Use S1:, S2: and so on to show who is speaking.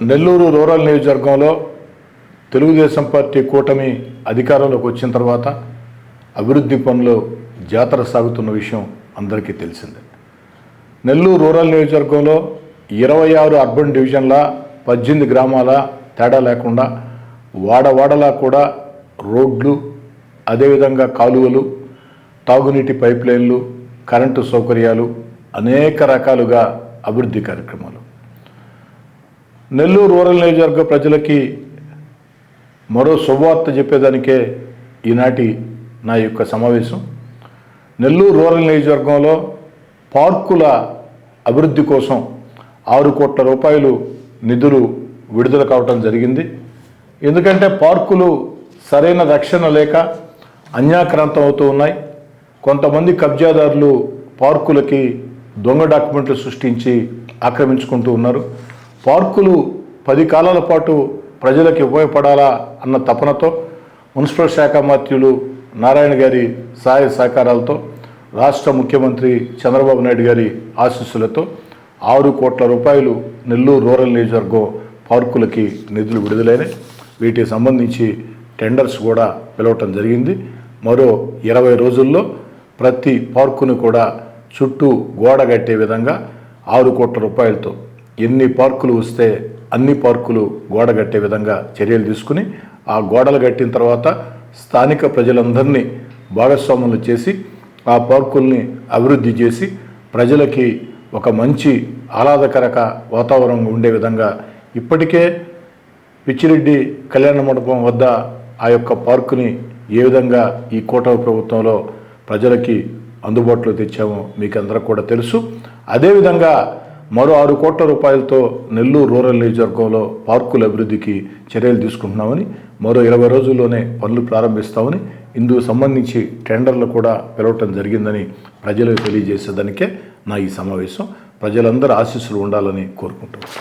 S1: Nellore rural నియోజకవర్గంలో Telugu Desam party కూటమి అధికారంలోకి వచ్చిన తర్వాత అభివృద్ధి పనులు జాతర సాగుతున్న విషయం అందరికీ తెలిసిందే. నెల్లూరు రూరల్ నియోజకవర్గంలో 26 అర్బన్ డివిజన్ల 18 గ్రామాల తేడా లేకుండా వాడవాడలా కూడా రోడ్లు, అదేవిధంగా కాలువలు, తాగునీటి పైప్ లైన్లు, కరెంటు సౌకర్యాలు, అనేక రకాలుగా అభివృద్ధి కార్యక్రమాలు. నెల్లూరు రూరల్ నియోజకవర్గ ప్రజలకి మరో శుభవార్త చెప్పేదానికే ఈనాటి నా యొక్క సమావేశం. నెల్లూరు రూరల్ నియోజకవర్గంలో పార్కుల అభివృద్ధి కోసం 6 కోట్ల రూపాయలు నిధులు విడుదల కావటం జరిగింది. ఎందుకంటే పార్కులు సరైన రక్షణ లేక అన్యాక్రాంతం అవుతూ ఉన్నాయి. కొంతమంది కబ్జాదారులు పార్కులకి దొంగ డాక్యుమెంట్లు సృష్టించి ఆక్రమించుకుంటూ ఉన్నారు. పార్కులు 10 కాలాల పాటు ప్రజలకి ఉపయోగపడాలా అన్న తపనతో మున్సిపల్ శాఖ మంత్రులు నారాయణ గారి సహాయ సహకారాలతో, రాష్ట్ర ముఖ్యమంత్రి చంద్రబాబు నాయుడు గారి ఆశీస్సులతో 6 కోట్ల రూపాయలు నెల్లూరు రూరల్ నియోజకవర్గం పార్కులకి నిధులు విడుదలైనాయి. వీటికి సంబంధించి టెండర్స్ కూడా పిలవటం జరిగింది. మరో 20 రోజుల్లో ప్రతి పార్కును కూడా చుట్టూ గోడ కట్టే విధంగా 6 కోట్ల రూపాయలతో ఎన్ని పార్కులు వస్తే అన్ని పార్కులు గోడ కట్టే విధంగా చర్యలు తీసుకుని, ఆ గోడలు కట్టిన తర్వాత స్థానిక ప్రజలందరినీ భాగస్వాములు చేసి ఆ పార్కుల్ని అభివృద్ధి చేసి ప్రజలకి ఒక మంచి ఆహ్లాదకరక వాతావరణం ఉండే విధంగా ఇప్పటికే పిచ్చిరెడ్డి కళ్యాణ మండపం వద్ద ఆ యొక్క పార్కుని ఏ విధంగా ఈ కూటమి ప్రభుత్వంలో ప్రజలకి అందుబాటులో తెచ్చామో మీకు అందరికీ కూడా తెలుసు. అదేవిధంగా మరో 6 కోట్ల రూపాయలతో నెల్లూరు రూరల్ నియోజకవర్గంలో పార్కుల అభివృద్ధికి చర్యలు తీసుకుంటున్నామని, మరో 20 రోజుల్లోనే పనులు ప్రారంభిస్తామని, ఇందుకు సంబంధించి టెండర్లు కూడా పిలవటం జరిగిందని ప్రజలకు తెలియజేసేదానికే నా ఈ సమావేశం. ప్రజలందరూ ఆశీస్సులు ఉండాలని కోరుకుంటున్నాను.